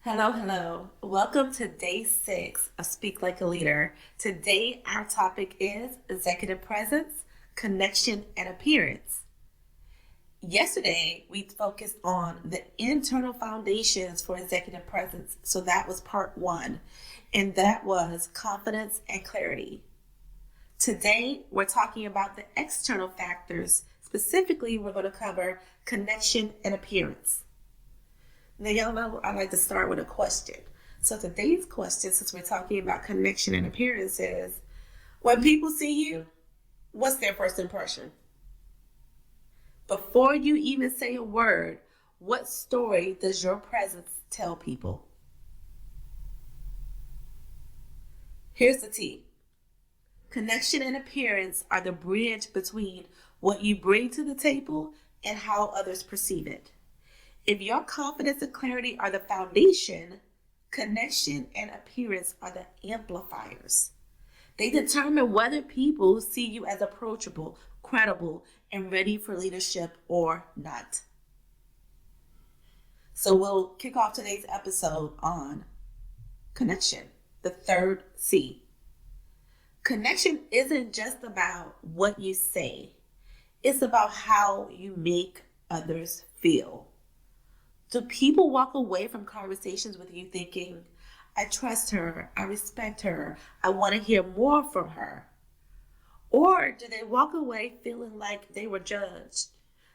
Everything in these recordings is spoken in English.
Hello, hello. Welcome to day 6 of Speak Like a Leader. Today, our topic is executive presence, connection, and appearance. Yesterday, we focused on the internal foundations for executive presence. So that was part 1, and that was confidence and clarity. Today, we're talking about the external factors. Specifically, we're going to cover connection and appearance. Now, y'all know I like to start with a question. So today's question, since we're talking about connection and appearance, is when people see you, what's their first impression? Before you even say a word, what story does your presence tell people? Here's the tea. Connection and appearance are the bridge between what you bring to the table and how others perceive it. If your confidence and clarity are the foundation, connection and appearance are the amplifiers. They determine whether people see you as approachable, credible, and ready for leadership or not. So we'll kick off today's episode on connection, the third C. Connection isn't just about what you say. It's about how you make others feel. Do people walk away from conversations with you thinking, I trust her, I respect her, I want to hear more from her? Or do they walk away feeling like they were judged,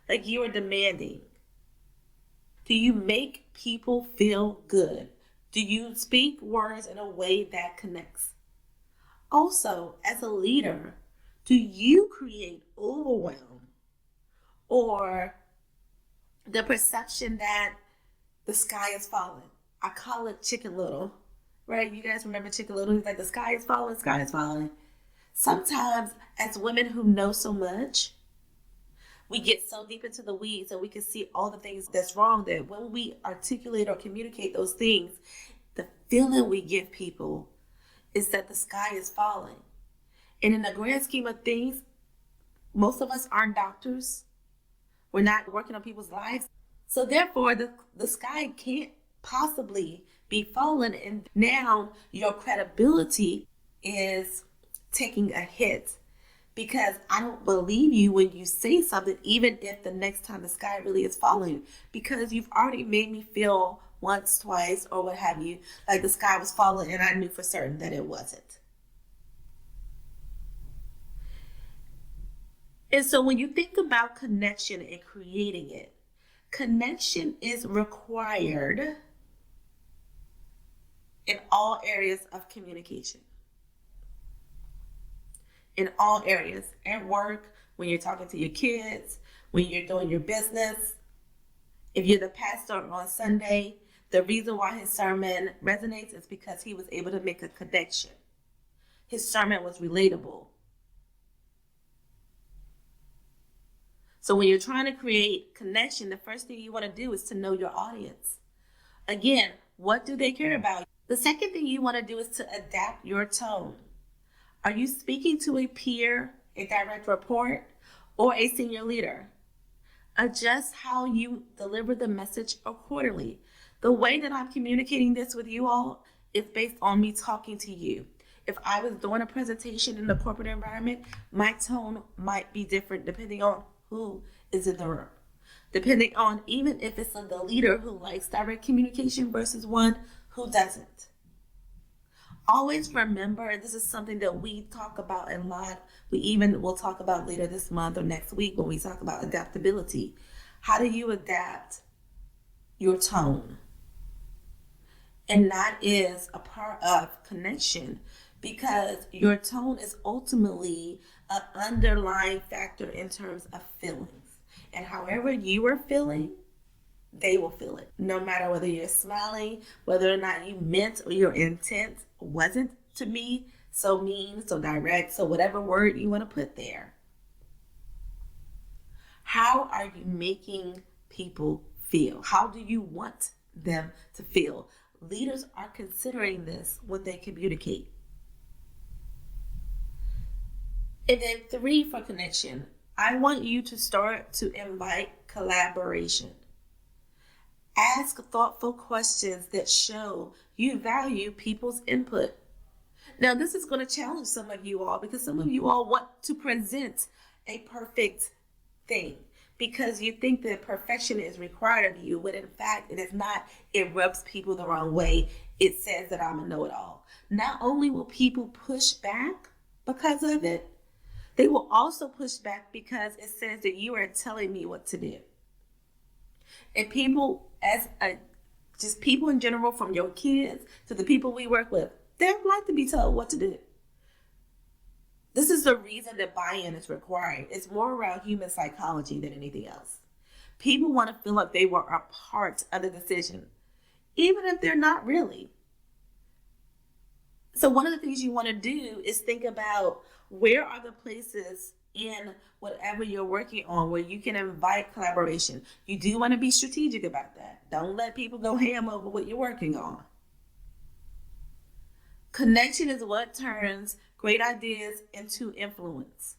like you were demanding? Do you make people feel good? Do you speak words in a way that connects? Also, as a leader, do you create overwhelm or the perception that the sky is falling? I call it Chicken Little, right? You guys remember Chicken Little? He's like, the sky is falling, sky is falling. Sometimes, as women who know so much, we get so deep into the weeds and we can see all the things that's wrong that when we articulate or communicate those things, the feeling we give people is that the sky is falling. And in the grand scheme of things, most of us aren't doctors. We're not working on people's lives. So therefore, the sky can't possibly be fallen, and now your credibility is taking a hit because I don't believe you when you say something, even if the next time the sky really is falling, because you've already made me feel once, twice, or what have you, like the sky was falling and I knew for certain that it wasn't. And so when you think about connection and creating it, connection is required in all areas of communication. In all areas, at work, when you're talking to your kids, when you're doing your business. If you're the pastor on Sunday, the reason why his sermon resonates is because he was able to make a connection. His sermon was relatable. So when you're trying to create connection, the first thing you want to do is to know your audience. Again, what do they care about? The second thing you want to do is to adapt your tone. Are you speaking to a peer, a direct report, or a senior leader? Adjust how you deliver the message accordingly. The way that I'm communicating this with you all is based on me talking to you. If I was doing a presentation in the corporate environment, my tone might be different depending on who is in the room. Depending on even if it's the leader who likes direct communication versus one who doesn't. Always remember, this is something that we talk about a lot. We even will talk about later this month or next week when we talk about adaptability. How do you adapt your tone? And that is a part of connection because your tone is ultimately an underlying factor in terms of feelings. And however you are feeling, they will feel it. No matter whether you're smiling, whether or not you meant or your intent wasn't to be so mean, so direct, so whatever word you want to put there. How are you making people feel? How do you want them to feel? Leaders are considering this when they communicate. And then 3 for connection. I want you to start to invite collaboration. Ask thoughtful questions that show you value people's input. Now, this is going to challenge some of you all because some of you all want to present a perfect thing because you think that perfection is required of you, when in fact it is not. It rubs people the wrong way. It says that I'm a know-it-all. Not only will people push back because of it, they will also push back because it says that you are telling me what to do. And people, just people in general, from your kids to the people we work with, they don't like to be told what to do. This is the reason that buy-in is required. It's more around human psychology than anything else. People want to feel like they were a part of the decision, even if they're not really. So one of the things you want to do is think about, where are the places in whatever you're working on where you can invite collaboration. You do want to be strategic about that. Don't let people go ham over what you're working on. Connection is what turns great ideas into influence.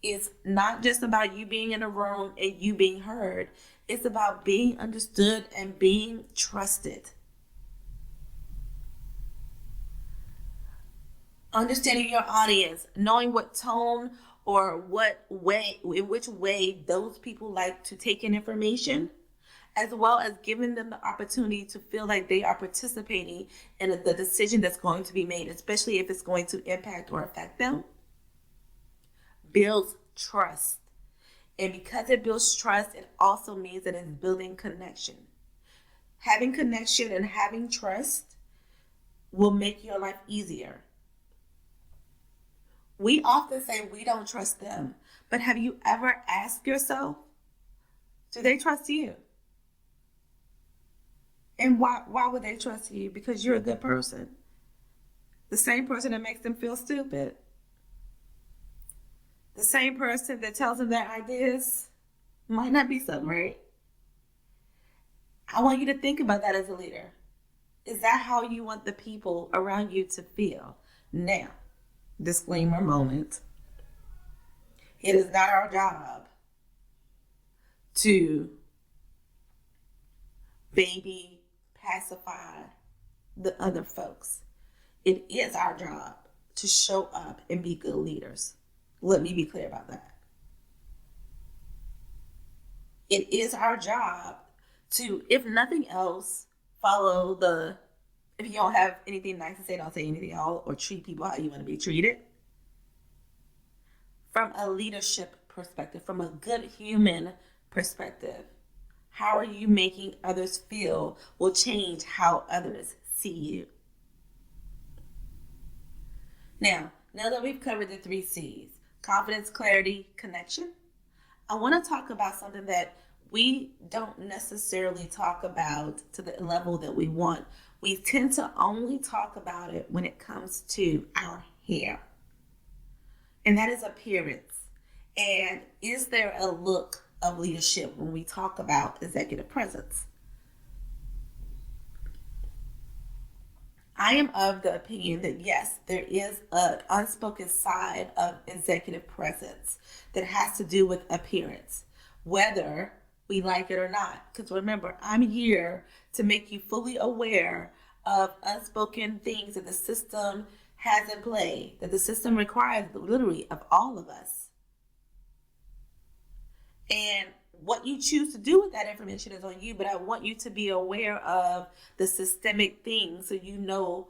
It's not just about you being in a room and you being heard. It's about being understood and being trusted. Understanding your audience, knowing what tone or in which way those people like to take in information, as well as giving them the opportunity to feel like they are participating in the decision that's going to be made, especially if it's going to impact or affect them, builds trust. And because it builds trust, it also means that it's building connection. Having connection and having trust will make your life easier. We often say we don't trust them, but have you ever asked yourself, do they trust you? And why would they trust you? Because you're a good person. The same person that makes them feel stupid. The same person that tells them their ideas might not be so great. I want you to think about that as a leader. Is that how you want the people around you to feel? Now, disclaimer moment. It is not our job to baby pacify the other folks. It is our job to show up and be good leaders. Let me be clear about that. It is our job to, if nothing else, if you don't have anything nice to say, don't say anything at all, or treat people how you want to be treated. From a leadership perspective, from a good human perspective, how are you making others feel will change how others see you. Now that we've covered the 3 C's, confidence, clarity, connection, I want to talk about something that we don't necessarily talk about to the level that we want. We tend to only talk about it when it comes to our hair. And that is appearance. And is there a look of leadership when we talk about executive presence? I am of the opinion that yes, there is an unspoken side of executive presence that has to do with appearance, whether we like it or not. Because remember, I'm here to make you fully aware of unspoken things that the system has in play, that the system requires literally of all of us. And what you choose to do with that information is on you, but I want you to be aware of the systemic things so you know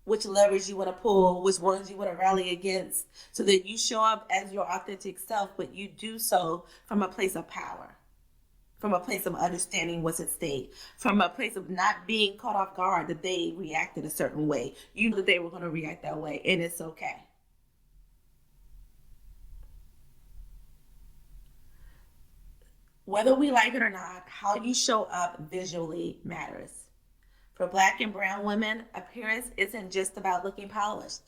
which levers you want to pull, which ones you want to rally against, so that you show up as your authentic self, but you do so from a place of power, from a place of understanding what's at stake, from a place of not being caught off guard that they reacted a certain way. You knew that they were going to react that way, and it's okay. Whether we like it or not, how you show up visually matters. For Black and brown women, appearance isn't just about looking polished.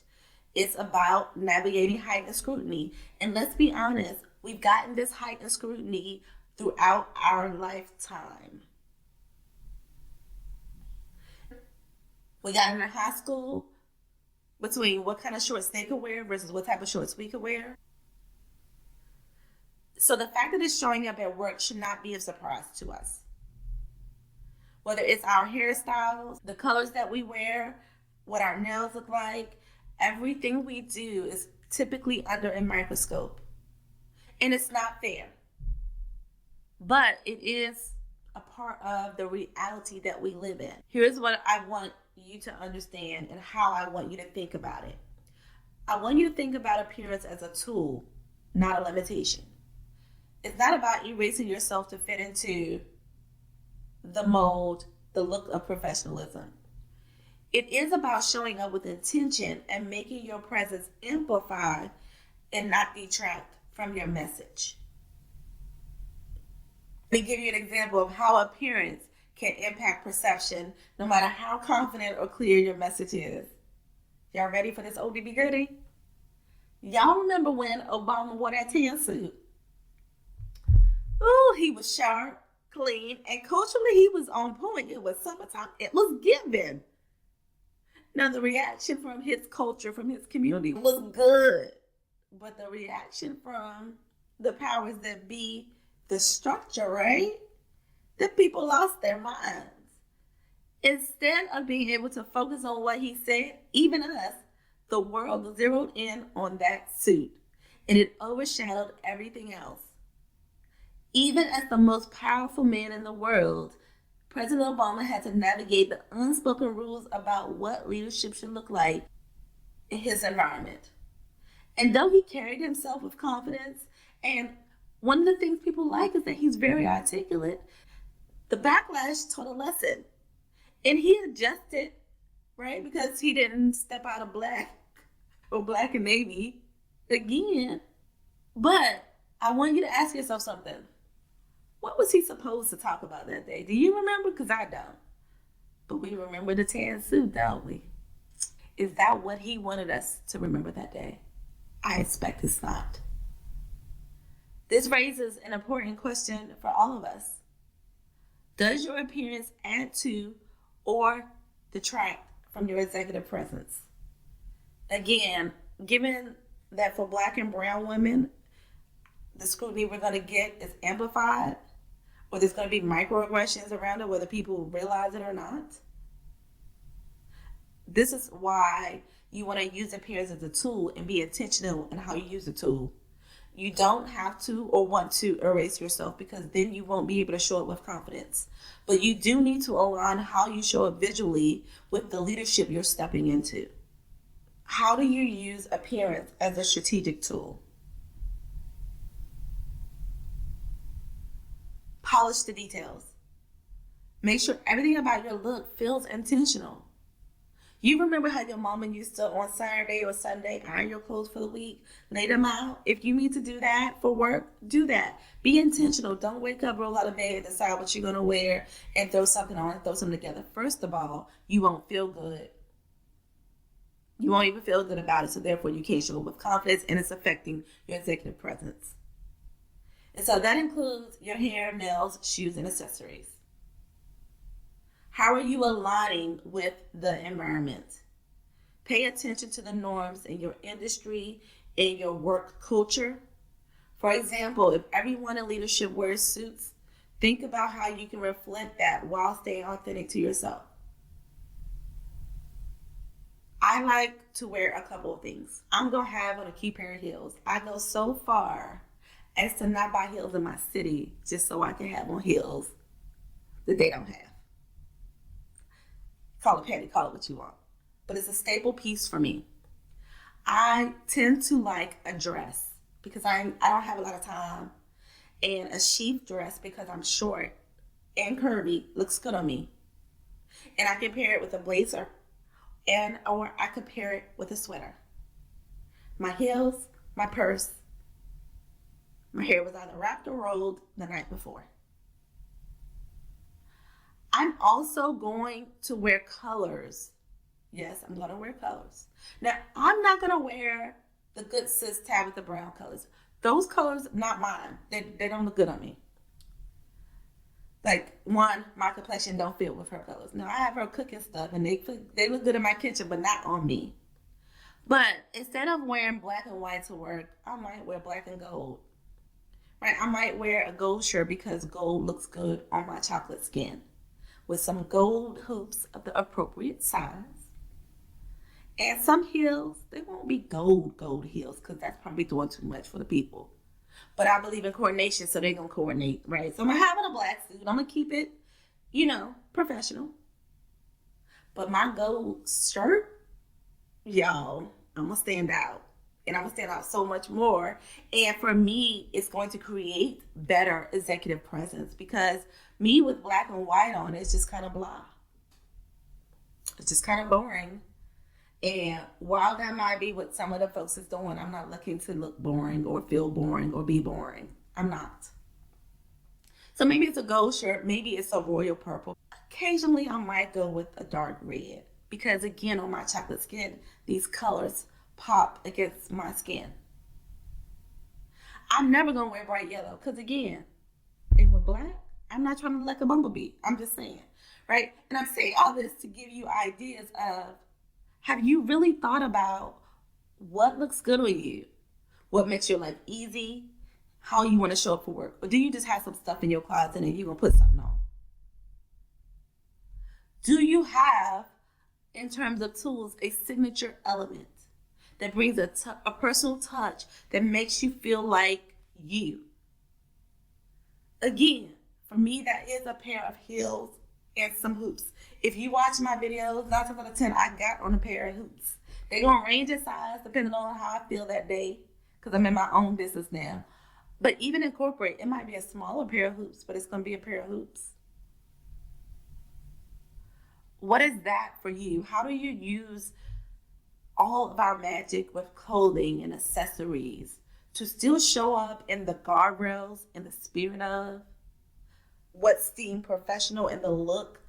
It's about navigating heightened scrutiny. And let's be honest, we've gotten this heightened scrutiny throughout our lifetime. We got into high school between what kind of shorts they could wear versus what type of shorts we could wear. So the fact that it's showing up at work should not be a surprise to us. Whether it's our hairstyles, the colors that we wear, what our nails look like, everything we do is typically under a microscope. And it's not fair. But it is a part of the reality that we live in. Here's what I want you to understand and how I want you to think about it. I want you to think about appearance as a tool, not a limitation. It's not about erasing yourself to fit into the mold, the look of professionalism. It is about showing up with intention and making your presence amplify and not detract from your message. Let me give you an example of how appearance can impact perception no matter how confident or clear your message is. Y'all ready for this ODB goodie? Y'all remember when Obama wore that tan suit? Ooh, he was sharp, clean, and culturally he was on point. It was summertime. It was given. Now the reaction from his culture, from his community was good. But the reaction from the powers that be, the structure, right? The people lost their minds. Instead of being able to focus on what he said, even us, the world zeroed in on that suit. And it overshadowed everything else. Even as the most powerful man in the world, President Obama had to navigate the unspoken rules about what leadership should look like in his environment. And though he carried himself with confidence, and one of the things people like is that he's very articulate, the backlash taught a lesson. And he adjusted, right? Because he didn't step out of black or black and navy again. But I want you to ask yourself something. What was he supposed to talk about that day? Do you remember? Because I don't. But we remember the tan suit, don't we? Is that what he wanted us to remember that day? I expect it's not. This raises an important question for all of us. Does your appearance add to or detract from your executive presence? Again, given that for Black and brown women, the scrutiny we're going to get is amplified, or there's going to be microaggressions around it, whether people realize it or not. This is why you want to use appearance as a tool and be intentional in how you use the tool. You don't have to or want to erase yourself, because then you won't be able to show up with confidence. But you do need to align how you show up visually with the leadership you're stepping into. How do you use appearance as a strategic tool? Polish the details. Make sure everything about your look feels intentional. You remember how your mama used to, on Saturday or Sunday, iron your clothes for the week, lay them out? If you need to do that for work, do that. Be intentional. Don't wake up, roll out of bed, decide what you're going to wear, and throw something on and throw something together. First of all, you won't feel good. You won't even feel good about it, so therefore you can't show up with confidence, and it's affecting your executive presence. And so that includes your hair, nails, shoes, and accessories. How are you aligning with the environment? Pay attention to the norms in your industry, in your work culture. For example, if everyone in leadership wears suits, think about how you can reflect that while staying authentic to yourself. I like to wear a couple of things. I'm going to have on a key pair of heels. I go so far as to not buy heels in my city just so I can have on heels that they don't have. Call it petty, call it what you want. But it's a staple piece for me. I tend to like a dress because I don't have a lot of time. And a sheath dress because I'm short and curvy looks good on me. And I can pair it with a blazer, or I could pair it with a sweater. My heels, my purse. My hair was either wrapped or rolled the night before. I'm also going to wear colors. Yes, I'm going to wear colors. Now, I'm not going to wear the Good Sis Tabitha Brown colors. Those colors, not mine. They don't look good on me. Like, one, my complexion don't fit with her colors. Now, I have her cooking stuff, and they look good in my kitchen, but not on me. But instead of wearing black and white to work, I might wear black and gold. Right? I might wear a gold shirt because gold looks good on my chocolate skin. with some gold hoops of the appropriate size. And some heels, they won't be gold heels because that's probably doing too much for the people. But I believe in coordination, so they're going to coordinate, right? So I'm going to have on a black suit. I'm going to keep it, professional. But my gold shirt, y'all, I'm going to stand out. And I'm going to stand out so much more. And for me, it's going to create better executive presence because me with black and white on, it's just kind of blah. It's just kind of boring. And while that might be what some of the folks is doing, I'm not looking to look boring or feel boring or be boring. I'm not. So maybe it's a gold shirt. Maybe it's a royal purple. Occasionally, I might go with a dark red because, again, on my chocolate skin, these colors pop against my skin. I'm never going to wear bright yellow because, again, and with black, I'm not trying to look like a bumblebee. I'm just saying, right? And I'm saying all this to give you ideas of, have you really thought about what looks good on you? What makes your life easy? How you want to show up for work? Or do you just have some stuff in your closet and you're going to put something on? Do you have, in terms of tools, a signature element that brings a personal touch that makes you feel like you? Again, for me, that is a pair of heels and some hoops. If you watch my videos, 9 times out of 10, I got on a pair of hoops. They're going to range in size depending on how I feel that day because I'm in my own business now. But even in corporate, it might be a smaller pair of hoops, but it's going to be a pair of hoops. What is that for you? How do you use all of our magic with clothing and accessories to still show up in the guardrails, in the spirit of what's deemed professional and the look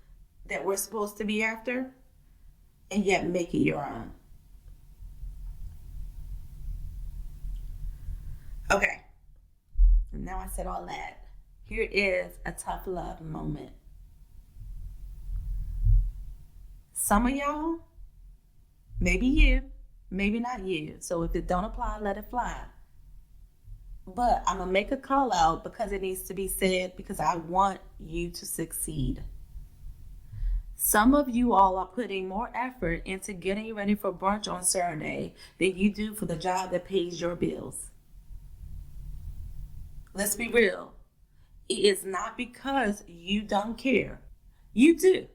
that we're supposed to be after, and yet make it your own? Okay, now I said all that. Here is a tough love moment. Some of y'all, maybe you, maybe not you. So if it don't apply, let it fly. But I'm going to make a call out because it needs to be said because I want you to succeed. Some of you all are putting more effort into getting ready for brunch on Saturday than you do for the job that pays your bills. Let's be real. It is not because you don't care. You do.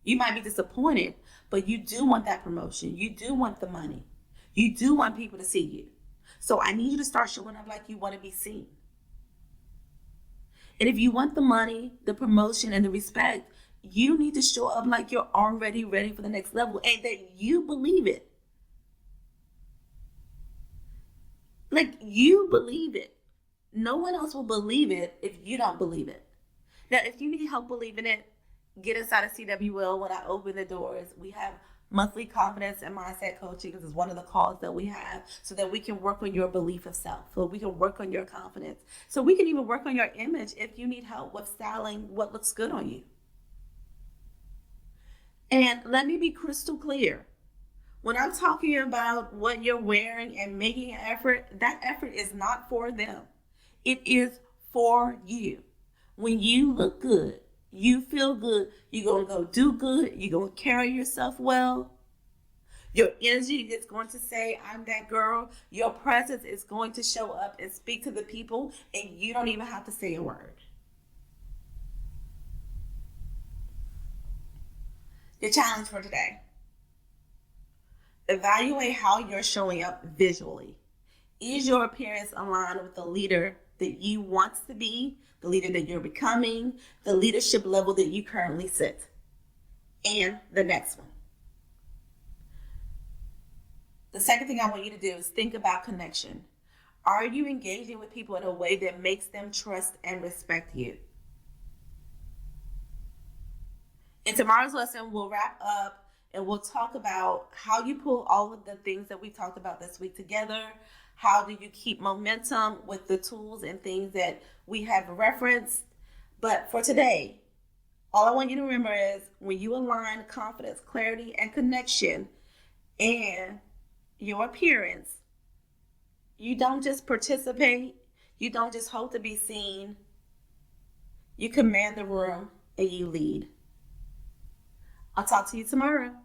You might be disappointed, but you do want that promotion. You do want the money. You do want people to see you. So I need you to start showing up like you want to be seen. And if you want the money, the promotion, and the respect, you need to show up like you're already ready for the next level and that you believe it. Like you believe it. No one else will believe it if you don't believe it. Now, if you need help believing it, get inside of CWL when I open the doors. We have monthly confidence and mindset coaching. This is one of the calls that we have so that we can work on your belief of self, so we can work on your confidence, so we can even work on your image if you need help with styling what looks good on you. And let me be crystal clear. When I'm talking about what you're wearing and making an effort, that effort is not for them. It is for you. When you look good, you feel good, you're going to go do good, you're going to carry yourself well. Your energy is going to say, I'm that girl. Your presence is going to show up and speak to the people, and you don't even have to say a word. Your challenge for today. Evaluate how you're showing up visually. Is your appearance aligned with the leader that you want to be, the leader that you're becoming, the leadership level that you currently sit? And the next one. The second thing I want you to do is think about connection. Are you engaging with people in a way that makes them trust and respect you? In tomorrow's lesson, we'll wrap up and we'll talk about how you pull all of the things that we talked about this week together. How do you keep momentum with the tools and things that we have referenced? But for today, all I want you to remember is when you align confidence, clarity, and connection and your appearance, you don't just participate. You don't just hope to be seen. You command the room and you lead. I'll talk to you tomorrow.